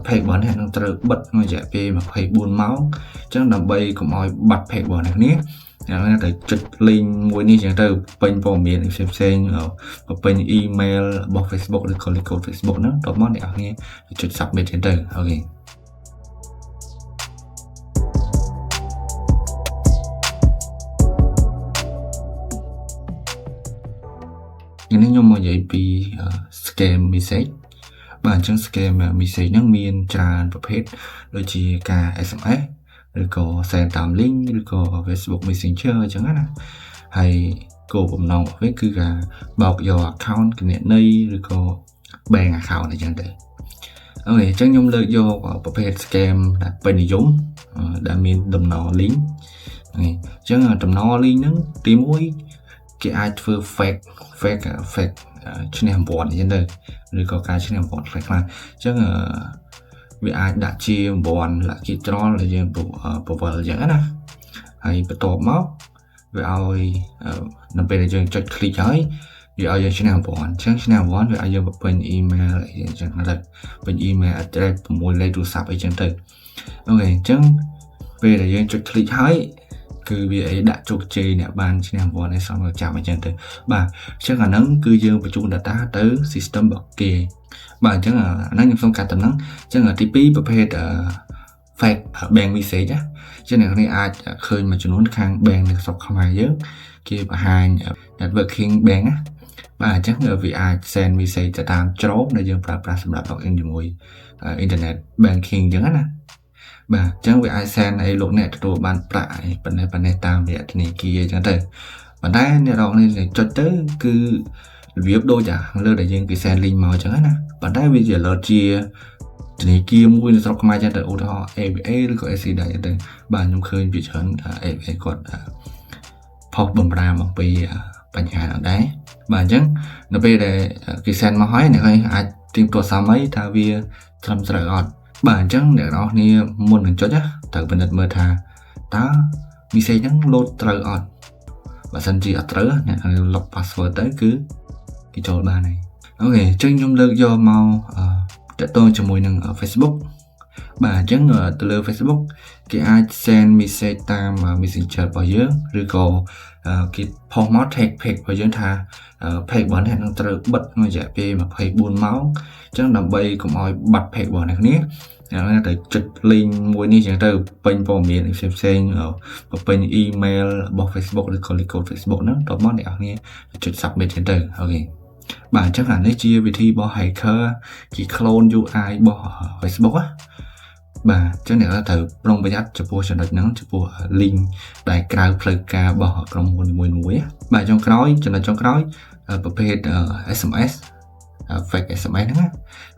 page របស់អ្នកនឹងត្រូវបិទក្នុងរយៈពេល24ម៉ោងអញ្ចឹងដើម្បីកុំឲ្យបាត់ page របស់អ្នកនេះអ្នកត្រូវចុច link មួយនេះអញ្ចឹងទៅពេញព័ត៌មានផ្សេងពេញ email របស់ Facebook ឬក៏ code Facebook ហ្នឹងតោះមកអ្នកនរចុច submit អញ្ចឹងទៅអូខេនេះខ្ញុំមកនិយាយពី scam message បាទអញ្ចឹង scam message ហ្នឹងមានច្រើនប្រភេទដូចជាការ SMS ឬក៏ send តាម link ឬក៏ Facebook Messenger អញ្ចឹងណាហើយគោលបំណងរបស់វាគឺការបោកយក account គណនីឬក៏ bank account អញ្ចឹងទៅអូខេអញ្ចឹងខ្ញុំលើកយកប្រភេទ scam ដែលពេញនិយមដែលមានដំណ link អញ្ចឹងដំណ link ហ្នឹងទី1គេអាចធ្វើ fake ឈ្នះអំព័ន្ធអញ្ចឹងទៅឬក៏ការឈ្នះអំព័ន្ធខ្លះៗអញ្ចឹងវាអាចដាក់ជាអំព័ន្ធ lucky draw ដែលយើងពវល់អញ្ចឹងណាហើយបន្ទាប់មកវាឲ្យនៅពេលដែលយើងចុច click ហើយវាឲ្យយើងឈ្នះអំព័ន្ធអញ្ចឹងឈ្នះអំព័ន្ធវាឲ្យយើងពេញ email អីអញ្ចឹងទៅពេញ email address 6លេខទូរស័ព្ទអីចឹងទៅអូខេអញ្ចឹងពេលដែលយើងចុច click ហើយគឺវាដាក់ជោគជ័យអ្នកបានឈ្នះអំព័ន្ធឲ្យសងចាប់អញ្ចឹងទៅបាទអញ្ចឹងអាហ្នឹងគឺយើងបញ្ជូន data ទៅ system របស់គេបាទអញ្ចឹងអាហ្នឹងខ្ញុំសូមកាត់ទៅហ្នឹងអញ្ចឹងទី2ប្រភេទ fake bank message ណាចឹងអ្នកនេះអាចឃើញមួយចំនួនខាង bank នៅស្រុកខ្មែរយើងគេបង្ហាញ networking bank ណាបាទអញ្ចឹងវាអាច send message ទៅតាមជ្រោមដែលយើងប្រើប្រាស់សម្រាប់ login ជាមួយ internet banking អញ្ចឹងណាបាទអញ្ចឹងវាអាច send ឲ្យលោកអ្នកទទួលបានប្រាក់ប៉ុណ្ណេះតាមរយៈធនាគារអញ្ចឹងទៅប៉ុន្តែអ្នករកនេះចុចទៅគឺរបៀបដូចលើដែលយើងគេ send link មកអញ្ចឹងណាប៉ុន្តែវាជា alert ជាធនាគារមួយនៅស្រុកខ្មែរអញ្ចឹងទៅឧទាហរណ៍ ABA ឬក៏ SC ដែរអញ្ចឹងទៅបាទខ្ញុំឃើញវាច្រើន ABA គាត់ផុសបំរាមអំពីបញ្ហាហ្នឹងដែរបាទអញ្ចឹងនៅពេលដែលគេ send មកហើយអ្នកអាចទៀងទាត់សម័យថាវាត្រឹមត្រូវអត់បាទអញ្ចឹងអ្នកនរគ្នាមុននឹងចុចត្រូវពិនិត្យមើលថាតើ message ហ្នឹង load ត្រូវអត់បើសិនជាអត់ត្រូវអ្នកលុប password ទៅគឺគេចូលបានហើយអូខេអញ្ចឹងខ្ញុំលើកយកមកតាក់ទងជាមួយនឹង Facebook បាទអញ្ចឹងទៅលើ Facebook គេអាច send message តាម Messenger របស់យើងឬក៏គេផុសមក tag page របស់យើងថា page របស់អ្នកនឹងត្រូវបិទក្នុងរយៈពេល24ម៉ោងអញ្ចឹងដើម្បីកុំឲ្យបាត់ page របស់អ្នកនេះទៅចុច link មួយនេះអញ្ចឹងទៅពេញព័ត៌មានផ្សេងពេញ email របស់ Facebook ឬក៏ code Facebook ហ្នឹងតោះមកអ្នកនរចុច submit អញ្ចឹងទៅអូខេបាទអញ្ចឹងអានេះជាវិធីរបស់ hacker គេ clone UI របស់ Facebook ណាបាទអញ្ចឹងអ្នកត្រូវប្រុងប្រយ័ត្នចំពោះចំណុចហ្នឹងចំពោះ link ដែលក្រៅផ្លូវការរបស់ក្រុមហ៊ុនមួយបាទចំណុចចុងក្រោយប្រភេទ SMS fake SMS ហ្នឹងណា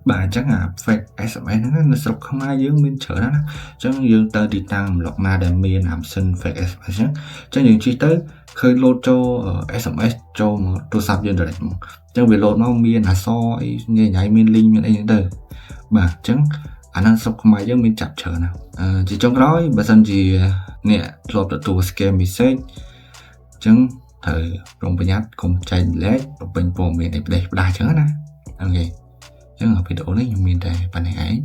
បាទអញ្ចឹងfake SMS ហ្នឹងនៅស្រុកខ្មែរយើងមានច្រើនណាស់អញ្ចឹងយើងទៅទីតាំងម្លុកណាដែលមានម៉ាស៊ីន fake SMS អញ្ចឹងយើងជិះទៅឃើញ load ចូល SMS ចូលមកទូរស័ព្ទយើង direct មកអញ្ចឹងវា load មកមានអក្សរអីញ៉ៃមាន link មានអីហ្នឹងទៅបាទអញ្ចឹងអាហ្នឹងស្រុកខ្មែរយើងមានចាប់ច្រើនណាស់ជាចុងក្រោយបើសិនជាអ្នកធ្លាប់ទទួល scam message អញ្ចឹងត្រូវប្រុងប្រយ័ត្នកុំចែកម្លែកពេញព័ត៌មានអីផ្ដេសផ្ដាស់អញ្ចឹងណាអូខេអញ្ចឹងវីដេអូនេះខ្ញុំមានតែប៉ុណ្្នេះឯង